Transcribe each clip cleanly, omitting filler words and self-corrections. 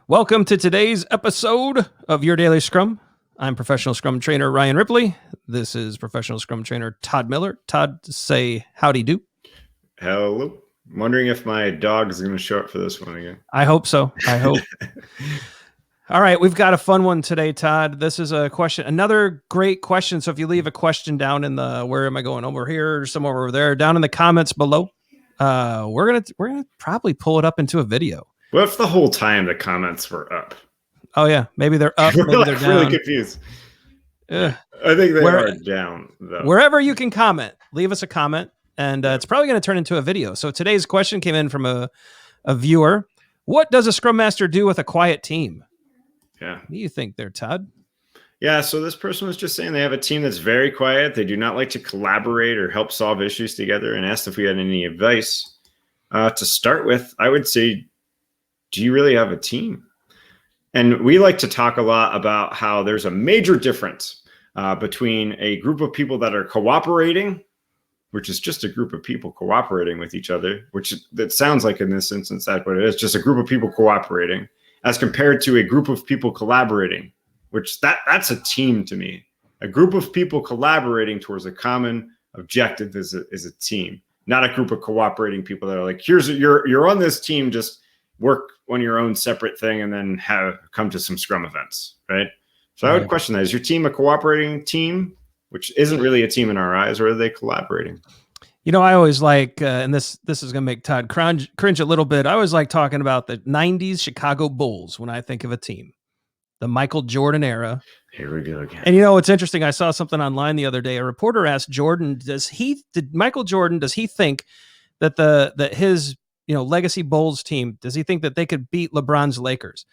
Welcome to today's episode of Your Daily Scrum. I'm professional Scrum trainer Ryan Ripley. This is professional Scrum trainer Todd Miller. Todd, say howdy do. Hello. I'm wondering if my dog is going to show up for this one again. I hope so. I hope. All right, we've got a fun one today, Todd. This is a question, another great question. So if you leave a question down in the, where am I going, over here or somewhere over there, down in the comments below, we're gonna probably pull it up into a video. What if the whole time the comments were up? Oh yeah, maybe they're up, maybe they're down. Really confused. I think they are down though. Wherever you can comment, leave us a comment, and it's probably going to turn into a video. So today's question came in from a viewer. What does a Scrum Master do with a quiet team? Yeah. What do you think there, Todd? Yeah, so this person was just saying they have a team that's very quiet. They do not like to collaborate or help solve issues together, and asked if we had any advice. To start with, I would say, do you really have a team? And we like to talk a lot about how there's a major difference between a group of people that are cooperating, which is just a group of people cooperating with each other, which that sounds like in this instance that's what it is, just a group of people cooperating, as compared to a group of people collaborating, which that's a team to me. A group of people collaborating towards a common objective is a team, not a group of cooperating people that are like, you're on this team, just work on your own separate thing and then come to some Scrum events, right? So I would question that. Is your team a cooperating team, which isn't really a team in our eyes, or are they collaborating? You know, I always like, and this is going to make Todd cringe a little bit. I always like talking about the 90s Chicago Bulls when I think of a team, the Michael Jordan era. Here we go again. And you know, it's interesting. I saw something online the other day. A reporter asked Jordan, does he think that his legacy Bulls team, does he think that they could beat LeBron's Lakers?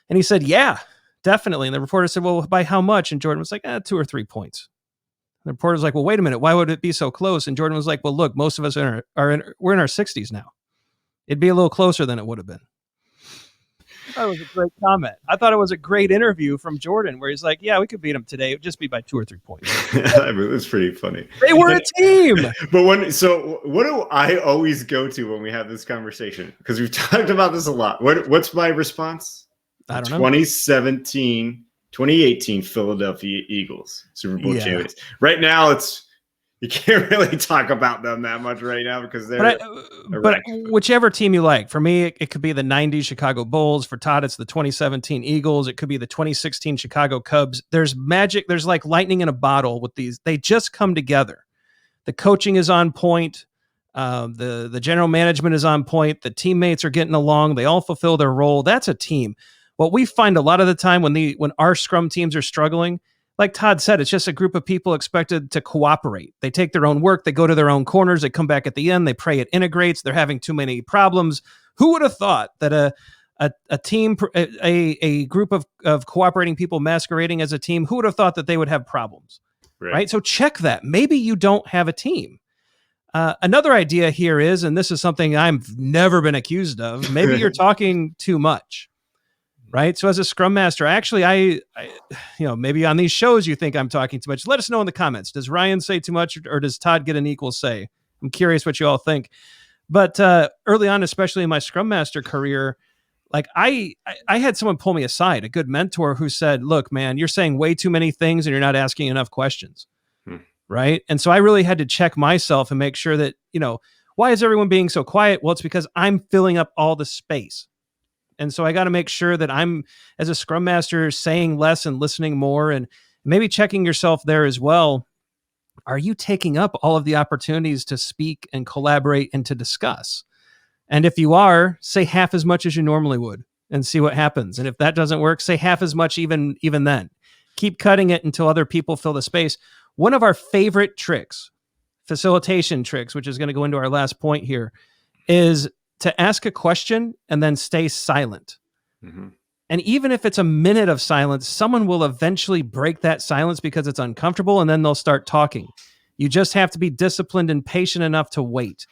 And he said, yeah, definitely. And the reporter said, well, by how much? And Jordan was like, 2 or 3 points. The reporter's like, well, wait a minute. Why would it be so close? And Jordan was like, well, look, most of us we're in our 60s now. It'd be a little closer than it would have been. I thought it was a great comment. I thought it was a great interview from Jordan where he's like, yeah, we could beat them today. It would just be by 2 or 3 points. I mean, it's pretty funny. They were a team. But what do I always go to when we have this conversation? Because we've talked about this a lot. What's my response? I don't know. 2018 Philadelphia Eagles Super Bowl champions. Right now, you can't really talk about them that much right now because they're. But whichever team you like. For me, it could be the 90s Chicago Bulls. For Todd, it's the 2017 Eagles. It could be the 2016 Chicago Cubs. There's magic. There's like lightning in a bottle with these. They just come together. The coaching is on point. The general management is on point. The teammates are getting along. They all fulfill their role. That's a team. What we find a lot of the time when our Scrum teams are struggling, like Todd said, it's just a group of people expected to cooperate. They take their own work, they go to their own corners, they come back at the end, they pray it integrates, they're having too many problems. Who would have thought that a team, a group of cooperating people masquerading as a team, who would have thought that they would have problems? Right? So check that. Maybe you don't have a team. Another idea here is, and this is something I've never been accused of, maybe you're talking too much. Right. So as a Scrum Master, actually, I maybe on these shows you think I'm talking too much. Let us know in the comments. Does Ryan say too much or does Todd get an equal say? I'm curious what you all think. But early on, especially in my Scrum Master career, like I had someone pull me aside, a good mentor who said, look, man, you're saying way too many things and you're not asking enough questions. Right. And so I really had to check myself and make sure that, why is everyone being so quiet? Well, it's because I'm filling up all the space. And so I got to make sure that I'm, as a Scrum Master, saying less and listening more, and maybe checking yourself there as well. Are you taking up all of the opportunities to speak and collaborate and to discuss? And if you are, say half as much as you normally would and see what happens. And if that doesn't work, say half as much even then. Keep cutting it until other people fill the space. One of our favorite tricks, facilitation tricks, which is going to go into our last point here, is to ask a question and then stay silent. Mm-hmm. And even if it's a minute of silence, someone will eventually break that silence because it's uncomfortable and then they'll start talking. You just have to be disciplined and patient enough to wait.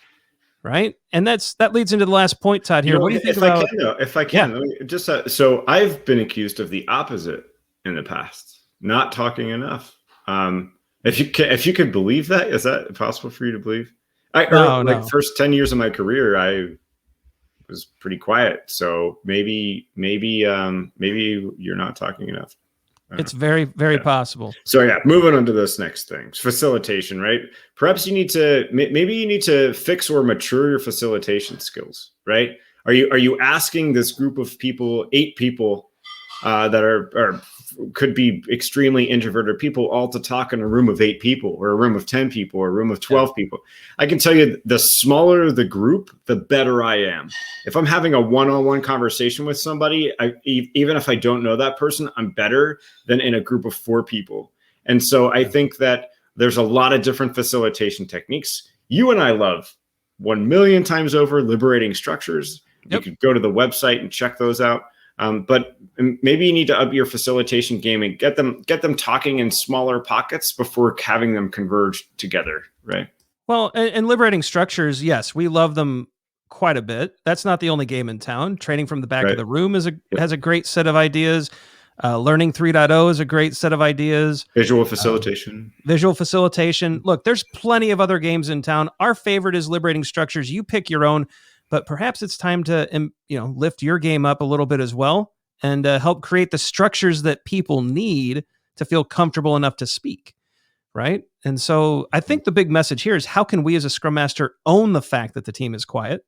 Right. And that leads into the last point, Todd, here. What do you think about? If I can, just so I've been accused of the opposite in the past, not talking enough. If you could believe that, is that possible for you to believe? No. First 10 years of my career, was pretty quiet. So maybe you're not talking enough. It's very, very possible. So yeah, moving on to this next thing, facilitation, right? Perhaps you need to, maybe you need to fix or mature your facilitation skills, right? Are you asking this group of people, 8 people that are could be extremely introverted people, all to talk in a room of 8 people or a room of 10 people or a room of 12 people? I can tell you, the smaller the group, the better I am. If I'm having a one-on-one conversation with somebody, even if I don't know that person, I'm better than in a group of 4 people. And so I think that there's a lot of different facilitation techniques. You and I love 1,000,000 times over liberating structures. You could go to the website and check those out. But maybe you need to up your facilitation game and get them talking in smaller pockets before having them converge together, right? Well, and liberating structures, yes, we love them quite a bit. That's not the only game in town. Training from the back of the room has a great set of ideas. Learning 3.0 is a great set of ideas. Visual facilitation. Visual facilitation. Look, there's plenty of other games in town. Our favorite is liberating structures. You pick your own. But perhaps it's time to lift your game up a little bit as well and help create the structures that people need to feel comfortable enough to speak, right? And so I think the big message here is, how can we as a Scrum Master own the fact that the team is quiet?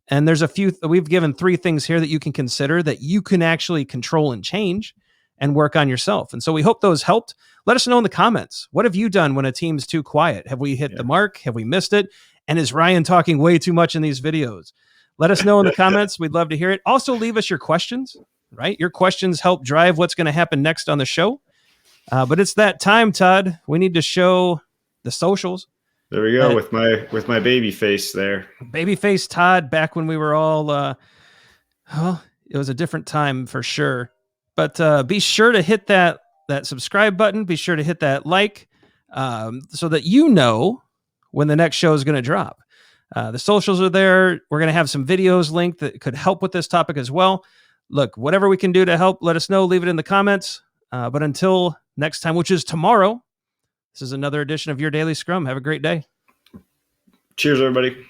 And there's we've given 3 things here that you can consider that you can actually control and change and work on yourself. And so we hope those helped. Let us know in the comments. What have you done when a team's too quiet? Have we hit the mark? Have we missed it? And is Ryan talking way too much in these videos? Let us know in the comments. We'd love to hear it. Also, leave us your questions, right? Your questions help drive what's going to happen next on the show. But it's that time, Todd. We need to show the socials. There we go, with my baby face there. Baby face Todd, back when we were all, it was a different time for sure. But be sure to hit that subscribe button. Be sure to hit that like so that you know when the next show is going to drop. The socials are there. We're going to have some videos linked that could help with this topic as well. Look, whatever we can do to help, let us know. Leave it in the comments. But until next time, which is tomorrow, this is another edition of Your Daily Scrum. Have a great day. Cheers, everybody.